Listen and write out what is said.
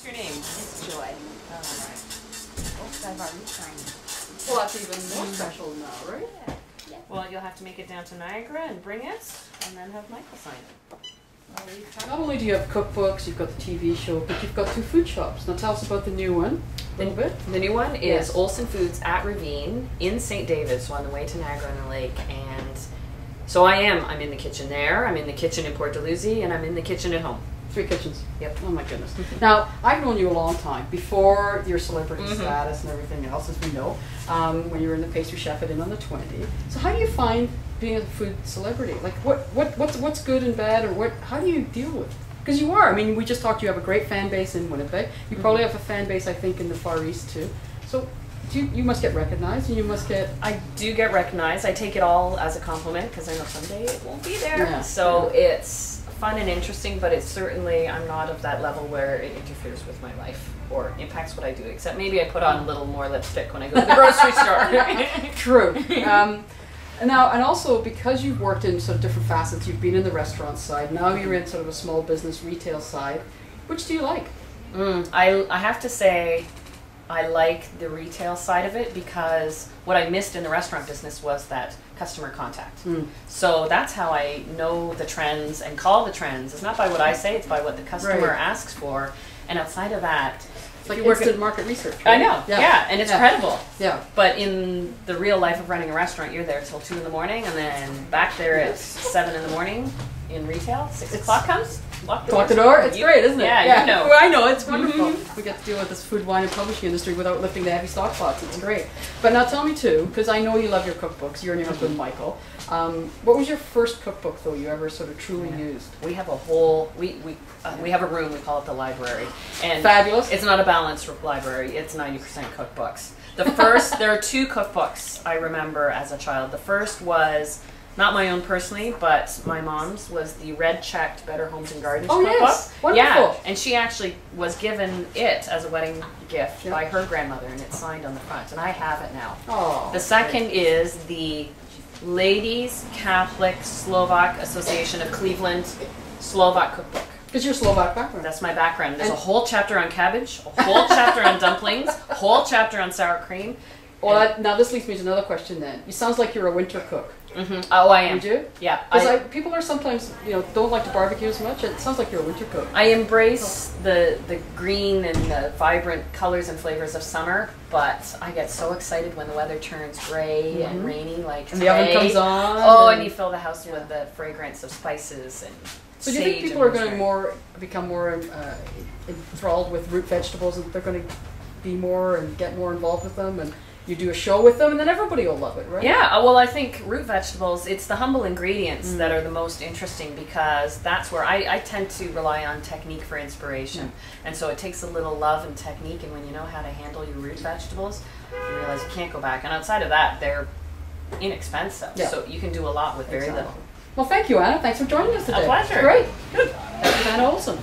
What's your name? It's Joy. All right. Oops, I've already signed it. Well, that's even more special now, right? Yeah. Yeah. Well, you'll have to make it down to Niagara and bring it, and then have Michael sign it. Not only do you have cookbooks, you've got the TV show, but you've got 2 food shops. Now tell us about the new one a little bit. The new one is Yes. Olson Foods at Ravine in St. David, so on the way to Niagara on the Lake. And so I'm in the kitchen there, I'm in the kitchen in Port Dalhousie, and I'm in the kitchen at home. 3 kitchens. Yep. Oh my goodness. Now, I've known you a long time, before your celebrity status and everything else, as we know, when you were in the pastry chef at In on the 20. So how do you find being a food celebrity? Like, what's good and bad, or how do you deal with it? Because you are. I mean, we just talked, you have a great fan base in Winnipeg. You probably have a fan base, I think, in the Far East too. So you must get recognized, and you must get... I do get recognized. I take it all as a compliment, because I know someday it won't be there. Yeah. So it's fun and interesting, but it's certainly, I'm not of that level where it interferes with my life or impacts what I do, except maybe I put on a little more lipstick when I go to the grocery store. True. And also, because you've worked in sort of different facets, you've been in the restaurant side, now you're in sort of a small business retail side. Which do you like? I have to say I like the retail side of it, because what I missed in the restaurant business was that customer contact. So that's how I know the trends and call the trends. It's not by what I say, it's by what the customer asks for. And outside of that, it's like instant market research. Right? I know, yeah, and it's credible. Yeah. But in the real life of running a restaurant, you're there till 2 in the morning, and then back there at 7 in the morning in retail. 6 o'clock comes. Lock the door. It's great, isn't it? Yeah, you know. Well, I know, it's wonderful. We get to deal with this food, wine, and publishing industry without lifting the heavy stock pots. It's great. But now tell me too, because I know you love your cookbooks, you and your husband Michael. What was your first cookbook, though, you ever sort of truly used? We have a whole, we have a room, we call it the library. And fabulous. It's not a balanced library, it's 90% cookbooks. The first, there are 2 cookbooks I remember as a child. The first was, not my own personally, but my mom's, was the red checked Better Homes and Gardens cookbook. Yes, wonderful. Yeah, and she actually was given it as a wedding gift by her grandmother, and it's signed on the front, and I have it now. Oh, the second is the Ladies Catholic Slovak Association of Cleveland Slovak Cookbook. Because you're Slovak background. That's my background. There's a whole chapter on cabbage, a whole chapter on dumplings, a whole chapter on sour cream. Well, now this leads me to another question then. It sounds like you're a winter cook. Oh, I am. Would you? Yeah. Because people are sometimes, don't like to barbecue as much. It sounds like you're a winter cook. I embrace the green and the vibrant colors and flavors of summer, but I get so excited when the weather turns gray and rainy, like and the oven comes on. Oh, and you fill the house with the fragrance of spices and so do you think people are going to become more enthralled with root vegetables, and they're going to be more and get more involved with them, and you do a show with them, and then everybody will love it, right? Yeah, well, I think root vegetables, it's the humble ingredients that are the most interesting, because that's where I tend to rely on technique for inspiration. And so it takes a little love and technique, and when you know how to handle your root vegetables, you realize you can't go back. And outside of that, they're inexpensive, so you can do a lot with very little. Well, thank you, Anna. Thanks for joining us today. A pleasure. Great. Good. That's Anna Olson.